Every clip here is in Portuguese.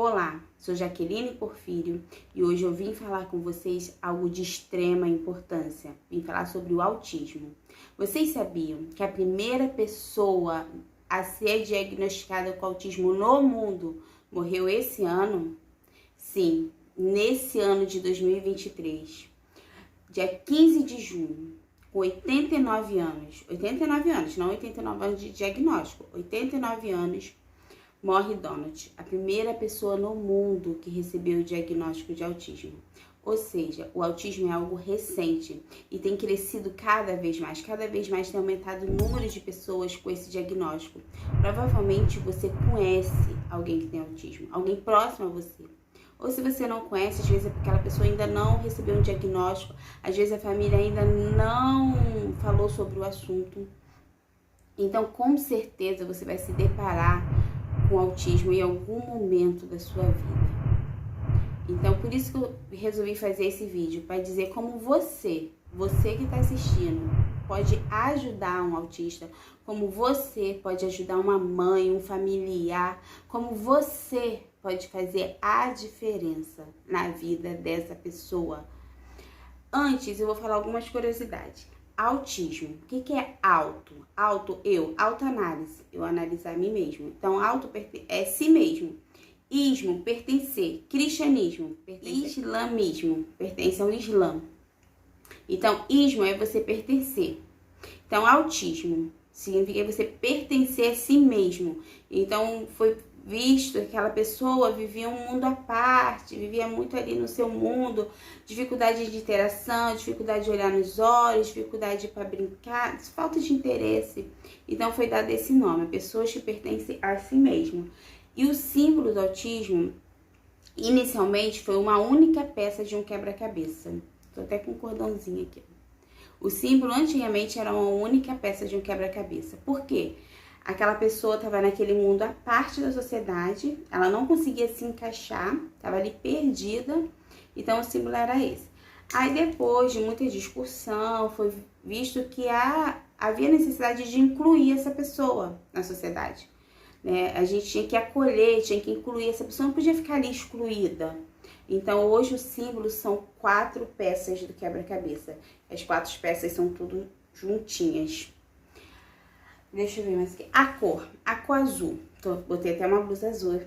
Olá, sou Jaqueline Porfírio e hoje eu vim falar com vocês algo de extrema importância. Vim falar sobre o autismo. Vocês sabiam que a primeira pessoa a ser diagnosticada com autismo no mundo morreu esse ano? Sim, nesse ano de 2023, dia 15 de junho, com 89 anos. 89 anos, não 89 anos de diagnóstico, 89 anos. Morre Donald, a primeira pessoa no mundo que recebeu o diagnóstico de autismo. Ou seja, o autismo é algo recente e tem crescido cada vez mais tem aumentado o número de pessoas com esse diagnóstico. Provavelmente você conhece alguém que tem autismo, alguém próximo a você. Ou se você não conhece, às vezes é porque aquela pessoa ainda não recebeu um diagnóstico, às vezes a família ainda não falou sobre o assunto. Então, com certeza, você vai se deparar com autismo em algum momento da sua vida. Então, por isso que eu resolvi fazer esse vídeo, para dizer como você que está assistindo, pode ajudar um autista, como você pode ajudar uma mãe, um familiar, como você pode fazer a diferença na vida dessa pessoa. Antes, eu vou falar algumas curiosidades. Autismo. O que é auto? Autoanálise. Eu analisar a mim mesmo. Então, auto é si mesmo. Ismo, pertencer. Cristianismo, pertencer. Islamismo, pertence ao Islã. Então, ismo é você pertencer. Então, autismo significa você pertencer a si mesmo. Então, foi visto que aquela pessoa vivia um mundo à parte, vivia muito ali no seu mundo, dificuldade de interação, dificuldade de olhar nos olhos, dificuldade para brincar, falta de interesse. Então foi dado esse nome, pessoas que pertencem a si mesmo. E o símbolo do autismo, inicialmente, foi uma única peça de um quebra-cabeça. Estou até com um cordãozinho aqui. O símbolo, antigamente, era uma única peça de um quebra-cabeça. Por quê? Aquela pessoa estava naquele mundo à parte da sociedade, ela não conseguia se encaixar, estava ali perdida, então o símbolo era esse. Aí depois de muita discussão, foi visto que havia necessidade de incluir essa pessoa na sociedade. Né? A gente tinha que acolher, tinha que incluir, essa pessoa não podia ficar ali excluída. Então hoje os símbolos são 4 peças do quebra-cabeça. As 4 peças são tudo juntinhas. Deixa eu ver mais aqui. A cor azul. Botei até uma blusa azul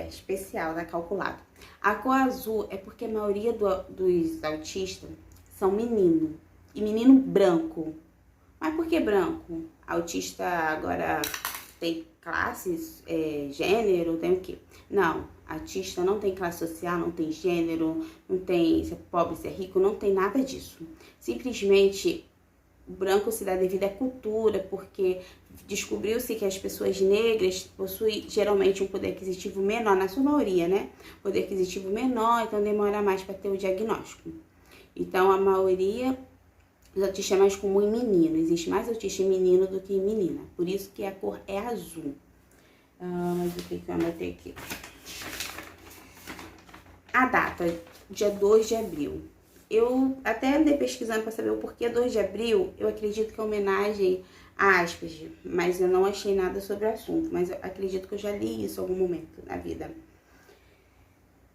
especial, da Calculado. A cor azul é porque a maioria dos autistas são menino. E menino branco. Mas por que branco? Autista agora tem classes, gênero, tem o quê? Não, autista não tem classe social, não tem gênero, não tem se é pobre, se é rico, não tem nada disso. Simplesmente o branco se dá devido à cultura, porque descobriu-se que as pessoas negras possuem geralmente um poder aquisitivo menor, na sua maioria, né? Poder aquisitivo menor, então demora mais para ter o diagnóstico. Então, a maioria dos autistas é mais comum em menino. Existe mais autista em menino do que em menina. Por isso que a cor é azul. Mas o que eu anotei aqui? A data, dia 2 de abril. Eu até andei pesquisando para saber o porquê 2 de abril, eu acredito que é homenagem a Asperger, mas eu não achei nada sobre o assunto, mas eu acredito que eu já li isso em algum momento na vida.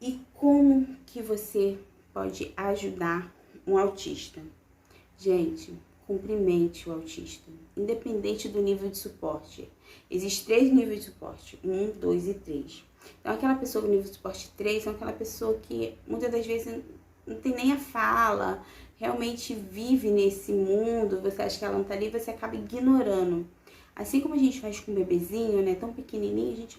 E como que você pode ajudar um autista? Gente, cumprimente o autista, independente do nível de suporte. Existem 3 níveis de suporte, 1, 2 e 3. Então aquela pessoa com nível de suporte 3 é aquela pessoa que muitas das vezes não tem nem a fala, realmente vive nesse mundo, você acha que ela não tá ali, você acaba ignorando. Assim como a gente faz com o bebezinho, né, tão pequenininho, a gente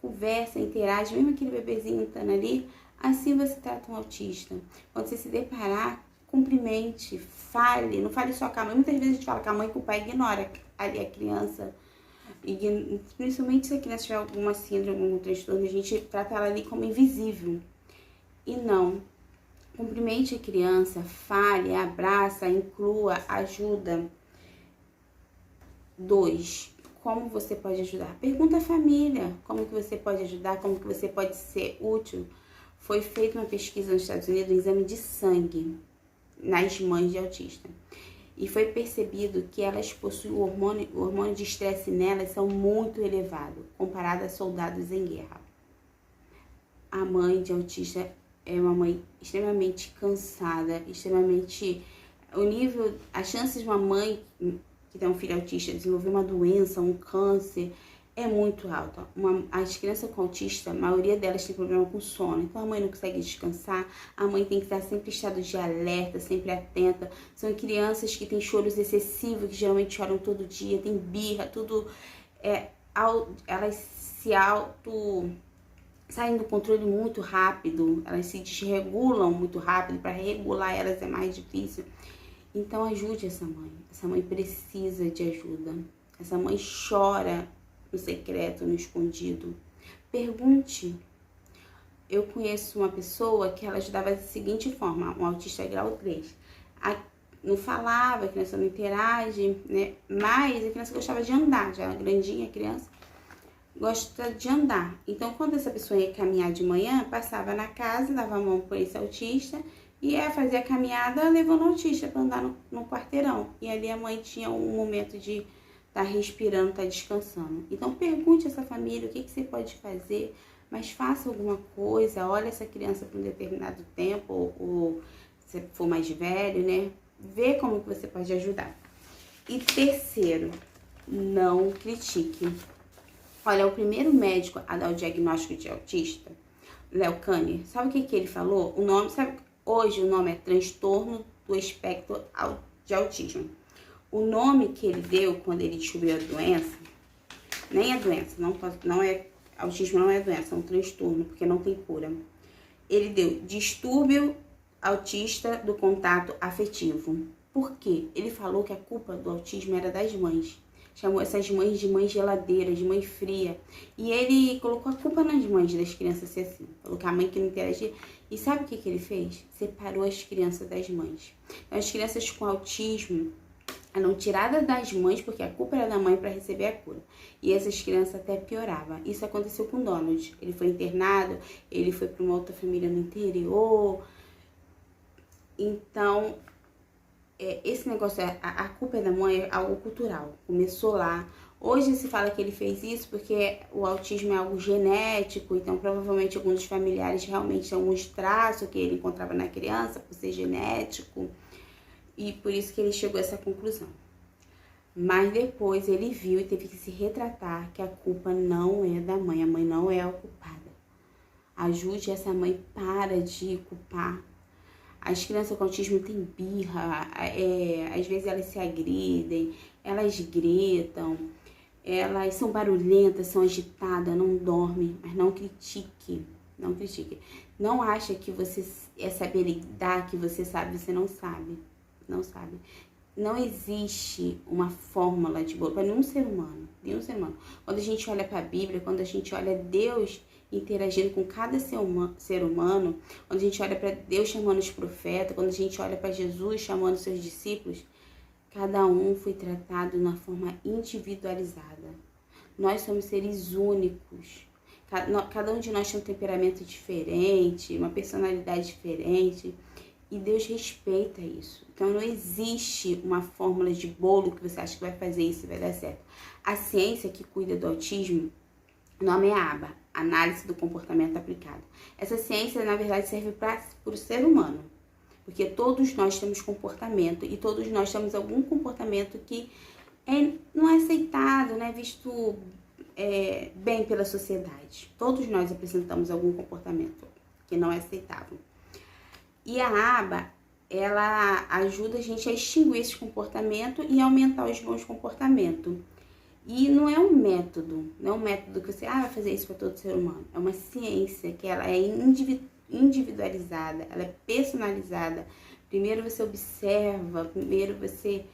conversa, interage, mesmo aquele bebezinho estando ali, assim você trata um autista. Quando você se deparar, cumprimente, fale, não fale só com a mãe. Muitas vezes a gente fala com a mãe que o pai ignora ali a criança, principalmente se a criança tiver alguma síndrome, algum transtorno, a gente trata ela ali como invisível. E não. Cumprimente a criança, fale, abraça, inclua, ajuda. 2. Como você pode ajudar? Pergunta à família, como que você pode ajudar, como que você pode ser útil. Foi feita uma pesquisa nos Estados Unidos, um exame de sangue nas mães de autista. E foi percebido que elas possuem o hormônio de estresse nelas são muito elevado, comparado a soldados em guerra. a mãe de autista é uma mãe extremamente cansada, extremamente... As chances de uma mãe que tem um filho autista desenvolver uma doença, um câncer, é muito alta. As crianças com autista, a maioria delas tem problema com sono, então a mãe não consegue descansar, a mãe tem que estar sempre em estado de alerta, sempre atenta. São crianças que têm choros excessivos, que geralmente choram todo dia, tem birra, tudo... elas saem do controle muito rápido, elas se desregulam muito rápido, para regular elas é mais difícil. Então ajude essa mãe precisa de ajuda, essa mãe chora no secreto, no escondido. Pergunte. Eu conheço uma pessoa que ela ajudava da seguinte forma, um autista grau 3. Não falava, a criança não interage, né? Mas a criança gostava de andar, já era grandinha a criança, gosta de andar. Então, quando essa pessoa ia caminhar de manhã, passava na casa, dava a mão para esse autista e ia fazer a caminhada levando o autista para andar no quarteirão. E ali a mãe tinha um momento de estar respirando, estar descansando. Então, pergunte a essa família o que você pode fazer, mas faça alguma coisa, olha essa criança por um determinado tempo, ou se for mais velho, né? Vê como que você pode ajudar. E terceiro, não critique. Olha, o primeiro médico a dar o diagnóstico de autista, Léo Kanner, sabe o que ele falou? O nome, hoje o nome é transtorno do espectro de autismo. O nome que ele deu quando ele descobriu a doença, nem é doença, autismo não é doença, é um transtorno, porque não tem cura. Ele deu distúrbio autista do contato afetivo. Por quê? Ele falou que a culpa do autismo era das mães. Chamou essas mães de mãe geladeira, de mãe fria. E ele colocou a culpa nas mães das crianças ser assim. Falou que a mãe que não interagia. E sabe o que ele fez? Separou as crianças das mães. Então, as crianças com autismo eram tiradas das mães, porque a culpa era da mãe para receber a cura. E essas crianças até pioravam. Isso aconteceu com o Donald. Ele foi internado, ele foi para uma outra família no interior. Então, esse negócio, a culpa é da mãe, é algo cultural. Começou lá. Hoje se fala que ele fez isso porque o autismo é algo genético, então provavelmente alguns dos familiares realmente têm alguns traços que ele encontrava na criança, por ser genético. E por isso que ele chegou a essa conclusão. Mas depois ele viu e teve que se retratar que a culpa não é da mãe. A mãe não é a culpada. Ajude essa mãe, para de culpar. As crianças com autismo têm birra, às vezes elas se agridem, elas gritam, elas são barulhentas, são agitadas, não dormem, mas não critique. Não critique. Não acha que você é saber lidar, que você sabe, você não sabe. Não sabe. Não existe uma fórmula de bolo para nenhum ser humano. Nenhum ser humano. Quando a gente olha para a Bíblia, quando a gente olha Deus interagindo com cada ser humano, quando a gente olha para Deus chamando os profetas, quando a gente olha para Jesus chamando seus discípulos, cada um foi tratado de uma forma individualizada. Nós somos seres únicos. Cada um de nós tem um temperamento diferente, uma personalidade diferente. E Deus respeita isso. Então não existe uma fórmula de bolo que você acha que vai fazer isso e vai dar certo. A ciência que cuida do autismo, o nome é ABA, Análise do Comportamento Aplicado. Essa ciência, na verdade, serve para o ser humano. Porque todos nós temos comportamento e todos nós temos algum comportamento que não é aceitado, não é visto bem pela sociedade. Todos nós apresentamos algum comportamento que não é aceitável. E a aba, ela ajuda a gente a extinguir esse comportamento e aumentar os bons comportamentos. E não é um método, não é um método que você vai fazer isso para todo ser humano. É uma ciência que ela é individualizada, ela é personalizada. Primeiro você observa, primeiro você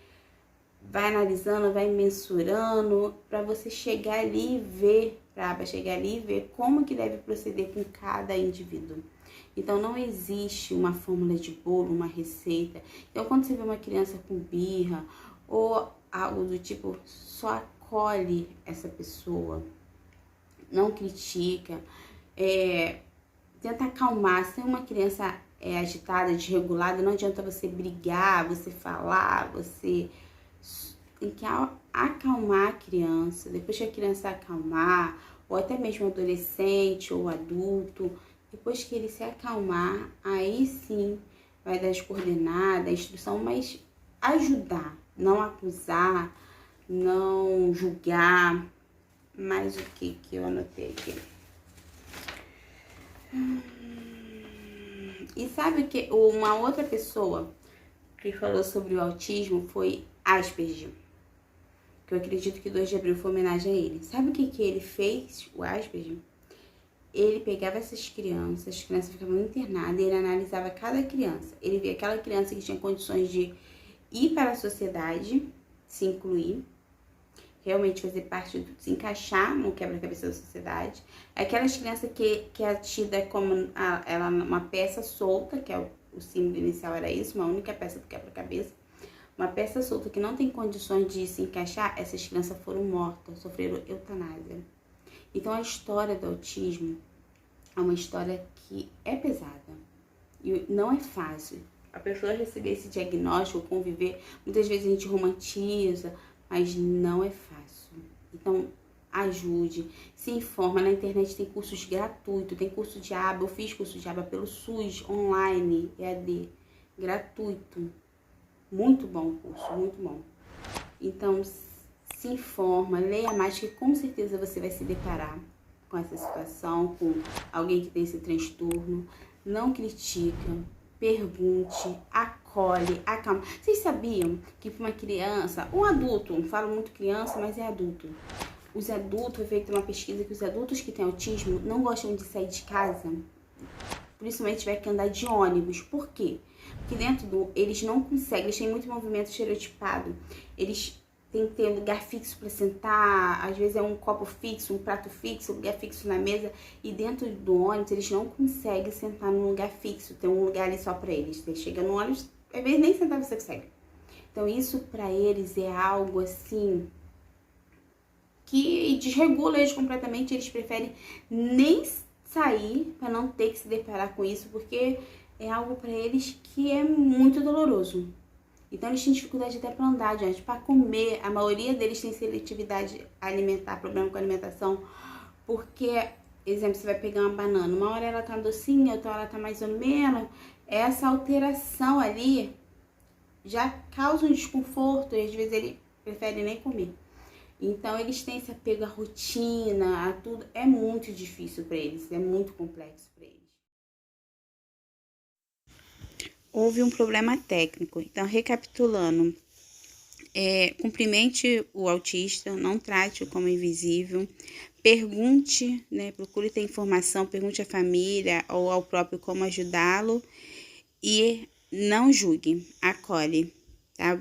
vai analisando, vai mensurando, para você chegar ali e ver, como que deve proceder com cada indivíduo. Então, não existe uma fórmula de bolo, uma receita. Então, quando você vê uma criança com birra ou algo do tipo, só acolhe essa pessoa. Não critica. Tenta acalmar. Se uma criança agitada, desregulada, não adianta você brigar, você falar, você... Tem que acalmar a criança. Depois que a criança acalmar, ou até mesmo adolescente ou adulto, Depois que ele se acalmar, aí sim vai dar as coordenadas, a instrução, mas ajudar, não acusar, não julgar. Mas o que eu anotei aqui? E sabe o que? Uma outra pessoa que falou sobre o autismo foi Asperger, que eu acredito que 2 de abril foi homenagem a ele. Sabe o que ele fez, o Asperger? Ele pegava essas crianças, as crianças ficavam internadas e ele analisava cada criança. Ele via aquela criança que tinha condições de ir para a sociedade, se incluir, realmente fazer parte, se encaixar no quebra-cabeça da sociedade. Aquelas crianças que é tida como ela uma peça solta, que é o símbolo inicial era isso, uma única peça do quebra-cabeça. Uma peça solta que não tem condições de se encaixar, essas crianças foram mortas, sofreram eutanásia. Então a história do autismo é uma história que é pesada e não é fácil. A pessoa receber esse diagnóstico, conviver, muitas vezes a gente romantiza, mas não é fácil. Então ajude, se informa, na internet tem cursos gratuitos, tem curso de aba, eu fiz curso de aba pelo SUS, online, EAD, gratuito. Muito bom o curso, muito bom. Então se informa, leia mais, que com certeza você vai se deparar com essa situação, com alguém que tem esse transtorno. Não critica, pergunte, acolhe, acalma. Vocês sabiam que para uma criança, um adulto, não falo muito criança, mas é adulto. Os adultos, foi feita uma pesquisa que os adultos que têm autismo não gostam de sair de casa, principalmente tiver que andar de ônibus. Por quê? Porque eles não conseguem, eles têm muito movimento estereotipado. Eles tem que ter lugar fixo para sentar, às vezes é um copo fixo, um prato fixo, um lugar fixo na mesa, e dentro do ônibus eles não conseguem sentar num lugar fixo, tem um lugar ali só para eles. Você chega no ônibus, às vezes nem sentar você consegue. Então isso para eles é algo assim que desregula eles completamente, eles preferem nem sair para não ter que se deparar com isso, porque é algo para eles que é muito doloroso. Então eles têm dificuldade até para andar, gente, para comer. A maioria deles tem seletividade alimentar, problema com alimentação, porque, exemplo, você vai pegar uma banana, uma hora ela tá docinha, outra hora ela tá mais ou menos. Essa alteração ali já causa um desconforto e às vezes ele prefere nem comer. Então eles têm esse apego à rotina, a tudo. É muito difícil para eles, é muito complexo para eles. Houve um problema técnico. Então, recapitulando, cumprimente o autista, não trate-o como invisível, pergunte, né, procure ter informação, pergunte à família ou ao próprio como ajudá-lo e não julgue, acolhe, tá?